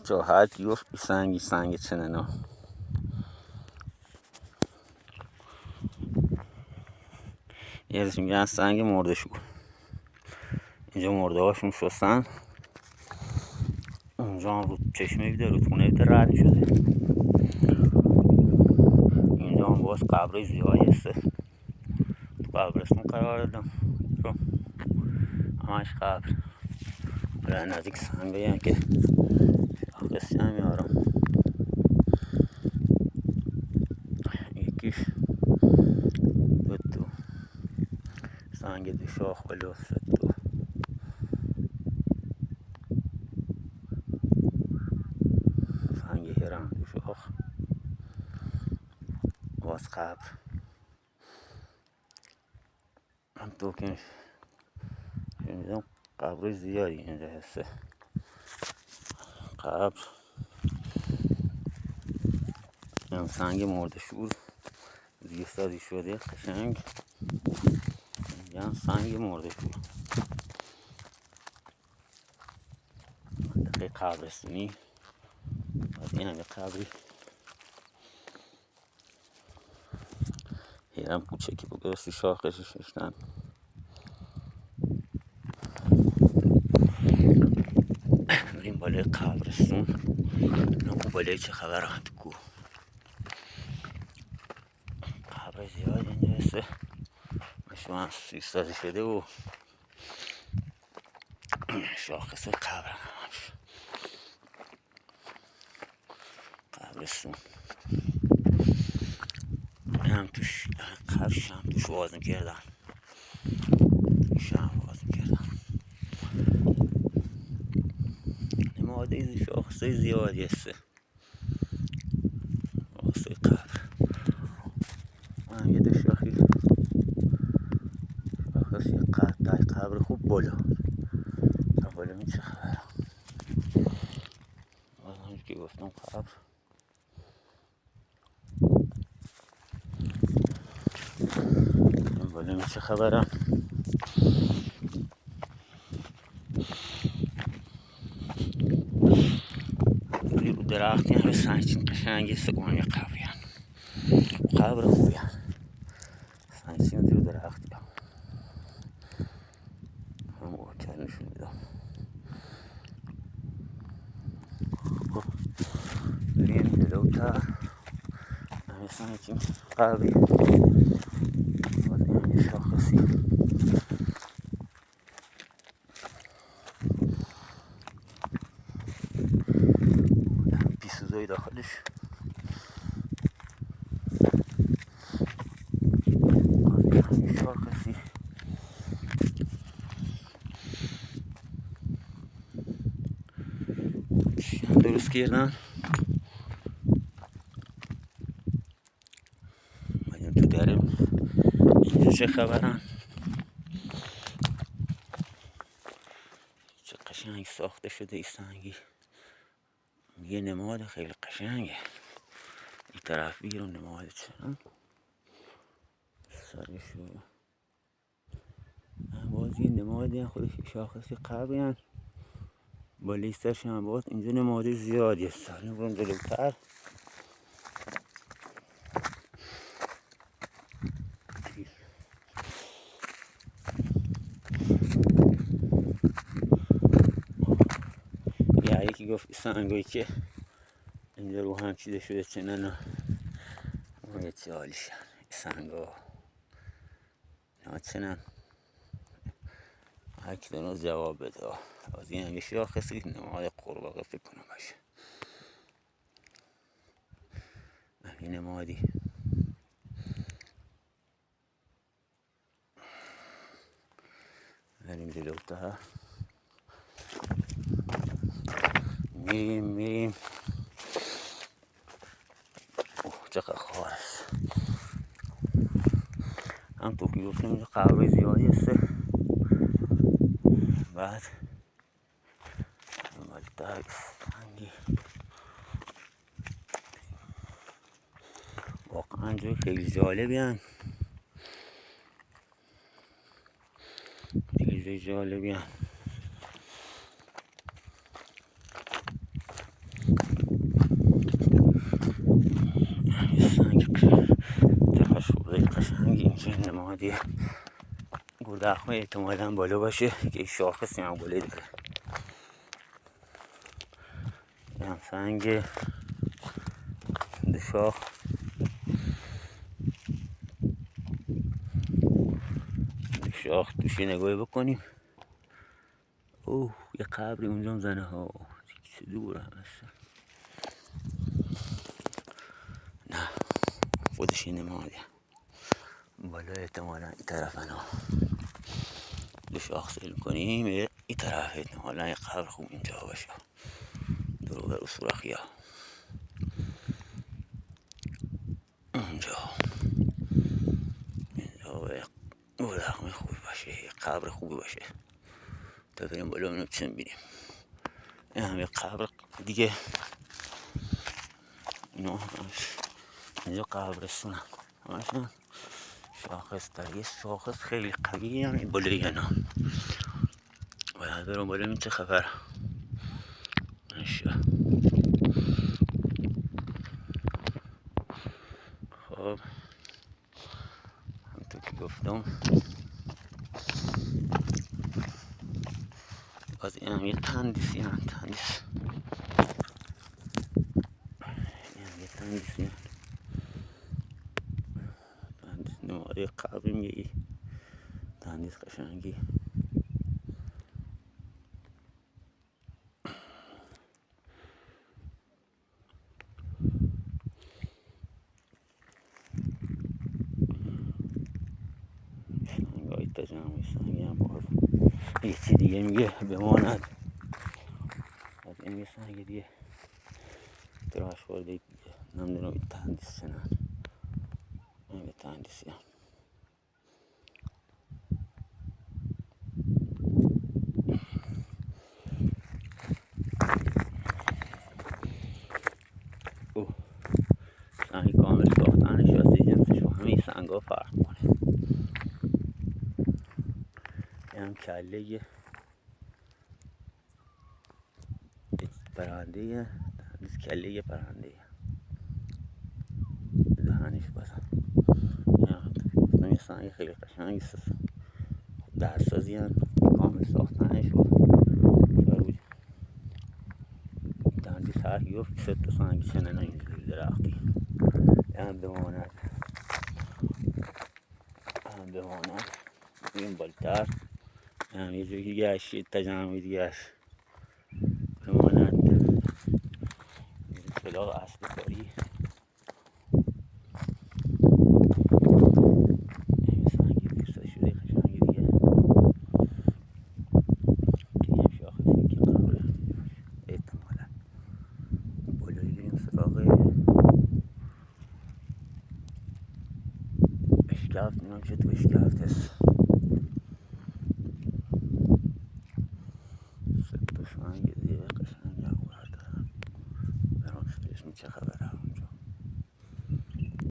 جاهت یفت سنگ چننا یه ازش میگن سنگ مرده شور. اینجا مرده هاشون شستن، اونجا هم رو چشمه بیده رودخونه بیده رد شده. اینجا هم باز قبر زیادی هسته، تو قبرستون قرار دادم رو همش قبر برای نزدیک سنگه هم که شاخصی هم میارم. یکیش دو سنگ دو شاخ بلو دو سنگ هرم دو شاخ باز قبر. هم تو که شنیدم قبر زیادی اینجا هسته. قبر هم سنگ مرده شور زیر سازی شده قشنگ. اینجا هم سنگ مرده شور منطقه قبرستونی. باز این هم یه قبری هرم کوچکی بگرستی شاخشی ششتن. بریم بالای قبرستون اون بالای چه خبر هم تو کوه. قبر زیاد اینجا هسته، شما سیر سازی شده و شاخص قبر همش قبرستون. هم توش قبرش هم توش باز میکردن، توش هم باز میکردن. نماده شاخصه زیادی هسته شاخصه قبر. هم یه دو شاخی شاخصی قبر خوب بالا بالا چه خبر. باز همونجور که گفتم قبر بالا چه خبرم. رو درختی هم سنگچین قشنگی سگوان یه قبری هم قبر خوبی هم سنگچین رو درختی هم واکر نشون میدم. بریم جلوتر همه سنگچین قبری باز این یه شاخصی پیسوزای داخلش. باز این شاخصی چی هم درست کردن. باید تو درم اینجا چه خبرن. چه قشنگ ساخته شده ای سنگی. یه نماد خیلی قشنگه. این طرف بیرون نماد چرا سرشو باز یه نمادی هم خودش شاخصی قبری هم با لیستش هم باز اینجا نماد زیادی هست. بریم جلوتر یکی گفت سنگایی که اینجا رو هم چیده شده چنن یه چه حالیشن سنگا نه چنن. هرکی دونست جواب بده. از این همیشه شاخصی نماد قرباقه فکر کنم باشه. این نمادی بریم جلوتر میریم چقدر خوار است. هم تو که گفتم اینجا قبر زیادی هسته. بعد در سنگی واقعا جای خیلی جالبی هم خیلی جای جالبی هم. یه سنگ تخشوبه قشنگی اینجا نمادی گردخمه احتمالا بالا باشه که این شاخصی هم بالا داره. این هم سنگ دو شاخ. دو شاخ توشی نگاهی بکنیم. اوه یه قبری اونجا هم زنه ها چه دور هم هست. نه خودش این نمادی بالا احتمالا این طرف ها دو شاخ سیل کنیم این طرف احتمالا یه قبر خوب اینجا باشه درو برو سوراخی ها اونجا گردخمه خوبی باشه یه قبر خوبی باشه تا بریم بالا اونو چه میبینیم. این هم یه قبر دیگه اینجا قبرستون همشون شاخص داره. یه شاخص خیلی قوی هم این بالا دیگه نه باید برم بالا این چه خبر. خب همونطور که گفتم باز این هم یه تندیسی هم تندیس نماره قبری میگه تندیس قشنگی. سنگای تجمعی سنگی هم باز یه چی دیگه میگه بماند از این یه سنگ دیگه تراش خورده دیگه نمیدونم این تندیس چنان این تندیسی هم سنگ کامل ساختنش واسه جنسش و همه سنگ ها فرق کنه. این هم کله پرنده تندیس کله پرنده دهنش بزن. این یه سنگ خیلی قشنگی درسازی هم کامل ساختنش و تندیس هر گفت ست تا سنگ چنن اینجوری درختی هم بماند این بالتر هم یه جوری گشت تجمعی دیگه بماند کلاغ اصل کاری سنگی پوسته شده قشنگی دیگه هم شاخصی که قبره احتمالا بالایی بریم سراغ اشکفت. نمیم چه تو اشکفت هست